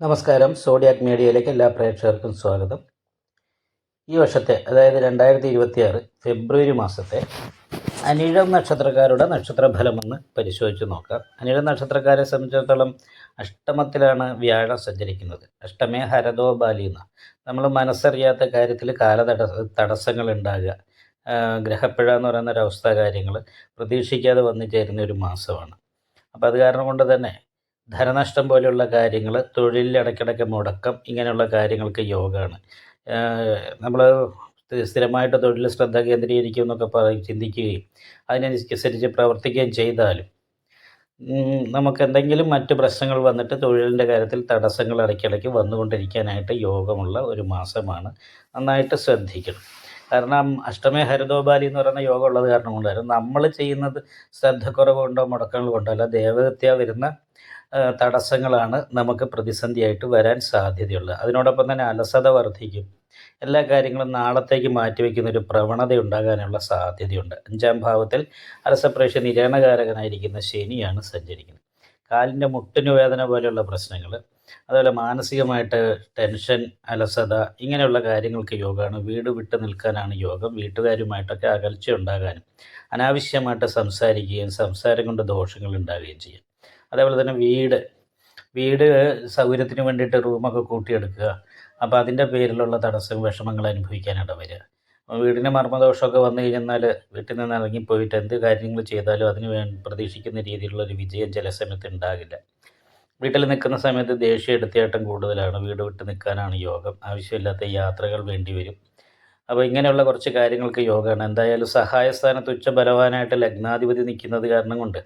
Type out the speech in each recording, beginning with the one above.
നമസ്കാരം. സോഡിയാക് മീഡിയയിലേക്ക് എല്ലാ പ്രേക്ഷകർക്കും സ്വാഗതം. ഈ വർഷത്തെ അതായത് 2026 ഫെബ്രുവരി മാസത്തെ അനിഴം നക്ഷത്രക്കാരുടെ നക്ഷത്രഫലമെന്ന് പരിശോധിച്ച് നോക്കാം. അനിഴം നക്ഷത്രക്കാരെ സംബന്ധിച്ചിടത്തോളം അഷ്ടമത്തിലാണ് വ്യാഴം സഞ്ചരിക്കുന്നത്. അഷ്ടമേ ഹരതോ ബാലിന്ന്. നമ്മൾ മനസ്സറിയാത്ത കാര്യത്തിൽ തടസ്സങ്ങൾ ഉണ്ടാകുക, ഗ്രഹപ്പിഴ എന്ന് പറയുന്ന ഒരവസ്ഥ, കാര്യങ്ങൾ പ്രതീക്ഷിക്കാതെ വന്നു ചേരുന്ന ഒരു മാസമാണ്. അപ്പോൾ അത് കാരണം കൊണ്ട് തന്നെ ധനനഷ്ടം പോലെയുള്ള കാര്യങ്ങൾ, തൊഴിലിൽ ഇടയ്ക്കിടയ്ക്ക് മുടക്കം, ഇങ്ങനെയുള്ള കാര്യങ്ങൾക്ക് യോഗമാണ്. നമ്മൾ സ്ഥിരമായിട്ട് തൊഴിൽ ശ്രദ്ധ കേന്ദ്രീകരിക്കും എന്നൊക്കെ ചിന്തിക്കുകയും അതിനനുസരിച്ച് പ്രവർത്തിക്കുകയും ചെയ്താലും നമുക്ക് എന്തെങ്കിലും മറ്റ് പ്രശ്നങ്ങൾ വന്നിട്ട് തൊഴിലിൻ്റെ കാര്യത്തിൽ തടസ്സങ്ങൾ ഇടയ്ക്കിടയ്ക്ക് വന്നുകൊണ്ടിരിക്കാനായിട്ട് യോഗമുള്ള ഒരു മാസമാണ്. നന്നായിട്ട് ശ്രദ്ധിക്കണം. കാരണം അഷ്ടമേ ഹരിതോപാലി എന്ന് പറയുന്ന യോഗം ഉള്ളത് കാരണം കൊണ്ടായിരുന്നു നമ്മൾ ചെയ്യുന്നത് ശ്രദ്ധക്കുറവ് കൊണ്ടോ മുടക്കങ്ങൾ കൊണ്ടോ അല്ല, ദേവഹത്യ വരുന്ന തടസ്സങ്ങളാണ് നമുക്ക് പ്രതിസന്ധിയായിട്ട് വരാൻ സാധ്യതയുള്ളത്. അതിനോടൊപ്പം തന്നെ അലസത വർദ്ധിക്കും. എല്ലാ കാര്യങ്ങളും നാളത്തേക്ക് മാറ്റിവെക്കുന്ന ഒരു പ്രവണത ഉണ്ടാകാനുള്ള സാധ്യതയുണ്ട്. 5-ാം ഭാവത്തിൽ അലസപ്രേക്ഷ നിര്യാണകാരകനായിരിക്കുന്ന ശനിയാണ് സഞ്ചരിക്കുന്നത്. കാലിൻ്റെ മുട്ടിന് വേദന പോലെയുള്ള പ്രശ്നങ്ങൾ, അതുപോലെ മാനസികമായിട്ട് ടെൻഷൻ, അലസത, ഇങ്ങനെയുള്ള കാര്യങ്ങൾക്ക് യോഗമാണ്. വീട് വിട്ട് നിൽക്കാനാണ് യോഗം. വീട്ടുകാരുമായിട്ടൊക്കെ അകൽച്ച ഉണ്ടാകാനും അനാവശ്യമായിട്ട് സംസാരിക്കുകയും സംസാരം കൊണ്ട് ദോഷങ്ങൾ ഉണ്ടാവുകയും ചെയ്യും. അതേപോലെ തന്നെ വീട് സൗകര്യത്തിന് വേണ്ടിയിട്ട് റൂമൊക്കെ കൂട്ടിയെടുക്കുക. അപ്പോൾ അതിൻ്റെ പേരിലുള്ള തടസ്സം, വിഷമങ്ങൾ അനുഭവിക്കാനിട വരിക. വീടിന് മർമ്മദോഷമൊക്കെ വന്നു കഴിഞ്ഞാൽ വീട്ടിൽ നിന്ന് ഇറങ്ങിപ്പോയിട്ട് എന്ത് കാര്യങ്ങൾ ചെയ്താലും അതിന് പ്രതീക്ഷിക്കുന്ന രീതിയിലുള്ളൊരു വിജയം ചില സമയത്ത് ഉണ്ടാകില്ല. വീട്ടിൽ നിൽക്കുന്ന സമയത്ത് ദേഷ്യം എടുത്തിയാട്ടം കൂടുതലാണ്. വീട് വിട്ട് നിൽക്കാനാണ് യോഗം. ആവശ്യമില്ലാത്ത യാത്രകൾ വേണ്ടി വരും. അപ്പോൾ ഇങ്ങനെയുള്ള കുറച്ച് കാര്യങ്ങൾക്ക് യോഗമാണ്. എന്തായാലും സഹായസ്ഥാനത്ത് ഉച്ചബലവാനായിട്ട് ലഗ്നാധിപതി നിൽക്കുന്നത് കാരണം കൊണ്ട്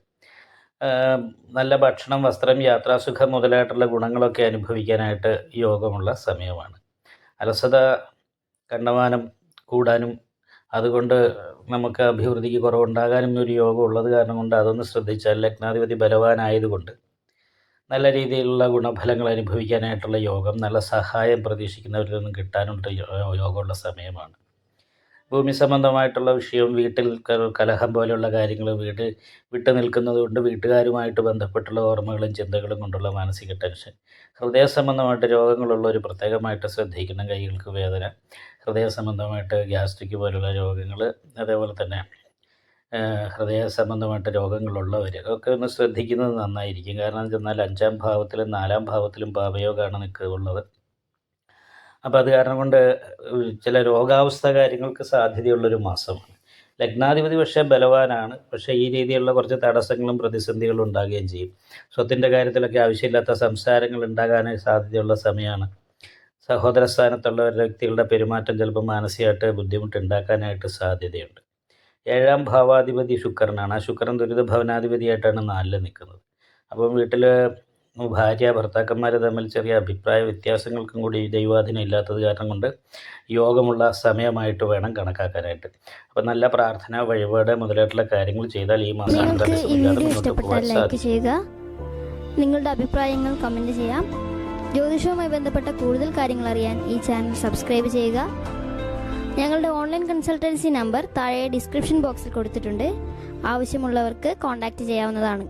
നല്ല ഭക്ഷണം, വസ്ത്രം, യാത്രാസുഖം മുതലായിട്ടുള്ള ഗുണങ്ങളൊക്കെ അനുഭവിക്കാനായിട്ട് യോഗമുള്ള സമയമാണ്. അലസത കണ്ടമാനം കൂടാനും അതുകൊണ്ട് നമുക്ക് അഭിവൃദ്ധിക്ക് കുറവുണ്ടാകാനും ഒരു യോഗം ഉള്ളത് കാരണം കൊണ്ട് അതൊന്ന് ശ്രദ്ധിച്ചാൽ, ലഗ്നാധിപതി ബലവാനായതുകൊണ്ട് നല്ല രീതിയിലുള്ള ഗുണഫലങ്ങൾ അനുഭവിക്കാനായിട്ടുള്ള യോഗം, നല്ല സഹായം പ്രതീക്ഷിക്കുന്നവരിൽ നിന്നും കിട്ടാനുള്ള യോഗമുള്ള സമയമാണ്. ഭൂമി സംബന്ധമായിട്ടുള്ള വിഷയവും വീട്ടിൽ കലഹം പോലെയുള്ള കാര്യങ്ങൾ വിട്ടു നിൽക്കുന്നത് കൊണ്ട് വീട്ടുകാരുമായിട്ട് ബന്ധപ്പെട്ടുള്ള ഓർമ്മകളും ചിന്തകളും കൊണ്ടുള്ള മാനസിക ടെൻഷൻ, ഹൃദയ സംബന്ധമായിട്ട് രോഗങ്ങളുള്ളവർ പ്രത്യേകമായിട്ട് ശ്രദ്ധിക്കണം. കൈകൾക്ക് വേദന, ഹൃദയ സംബന്ധമായിട്ട് ഗ്യാസ്ട്രിക് പോലുള്ള രോഗങ്ങൾ, അതേപോലെ തന്നെ ഹൃദയ സംബന്ധമായിട്ട് രോഗങ്ങളുള്ളവർ ഒക്കെ ഒന്ന് ശ്രദ്ധിക്കുന്നത് നന്നായിരിക്കും. കാരണം എന്ന് വെച്ചാൽ 5-ാം ഭാവത്തിലും 4-ാം ഭാവത്തിലും പാപയോഗമാണ് നിൽക്കുള്ളത്. അപ്പോൾ അത് കാരണം കൊണ്ട് ചില രോഗാവസ്ഥ കാര്യങ്ങൾക്ക് സാധ്യതയുള്ളൊരു മാസമാണ്. ലഗ്നാധിപതി പക്ഷേ ബലവാനാണ്. പക്ഷേ ഈ രീതിയിലുള്ള കുറച്ച് തടസ്സങ്ങളും പ്രതിസന്ധികളും ഉണ്ടാകുകയും ചെയ്യും. സ്വത്തിൻ്റെ കാര്യത്തിലൊക്കെ ആവശ്യമില്ലാത്ത സംസാരങ്ങൾ ഉണ്ടാകാൻ സാധ്യതയുള്ള സമയമാണ്. സഹോദര സ്ഥാനത്തുള്ള വ്യക്തികളുടെ പെരുമാറ്റം ചിലപ്പോൾ മാനസികമായിട്ട് ബുദ്ധിമുട്ടുണ്ടാക്കാനായിട്ട് സാധ്യതയുണ്ട്. 7-ാം ഭാവാധിപതി ശുക്രനാണ്. ആ ശുക്രൻ ദുരിത ഭവനാധിപതിയായിട്ടാണ് 4-ൽ നിൽക്കുന്നത്. അപ്പം വീട്ടിൽ ഭാര്യ ഭർത്താക്കന്മാർ തമ്മിൽ ചെറിയ അഭിപ്രായ വ്യത്യാസങ്ങൾക്കും കൂടി ദൈവാധീനം ഇല്ലാത്തത് കാരണം കൊണ്ട് യോഗമുള്ള സമയമായിട്ട് വേണം കണക്കാക്കാനായിട്ട്. അപ്പം നല്ല പ്രാർത്ഥന, വഴിപാട് മുതലായിട്ടുള്ള കാര്യങ്ങൾ ചെയ്താൽ ഈ മാസം ലൈക്ക് ചെയ്യുക. നിങ്ങളുടെ അഭിപ്രായങ്ങൾ കമൻറ്റ് ചെയ്യാം. ജ്യോതിഷവുമായി ബന്ധപ്പെട്ട കൂടുതൽ കാര്യങ്ങൾ അറിയാൻ ഈ ചാനൽ സബ്സ്ക്രൈബ് ചെയ്യുക. ഞങ്ങളുടെ ഓൺലൈൻ കൺസൾട്ടൻസി നമ്പർ താഴെ ഡിസ്ക്രിപ്ഷൻ ബോക്സിൽ കൊടുത്തിട്ടുണ്ട്. ആവശ്യമുള്ളവർക്ക് കോൺടാക്റ്റ് ചെയ്യാവുന്നതാണ്.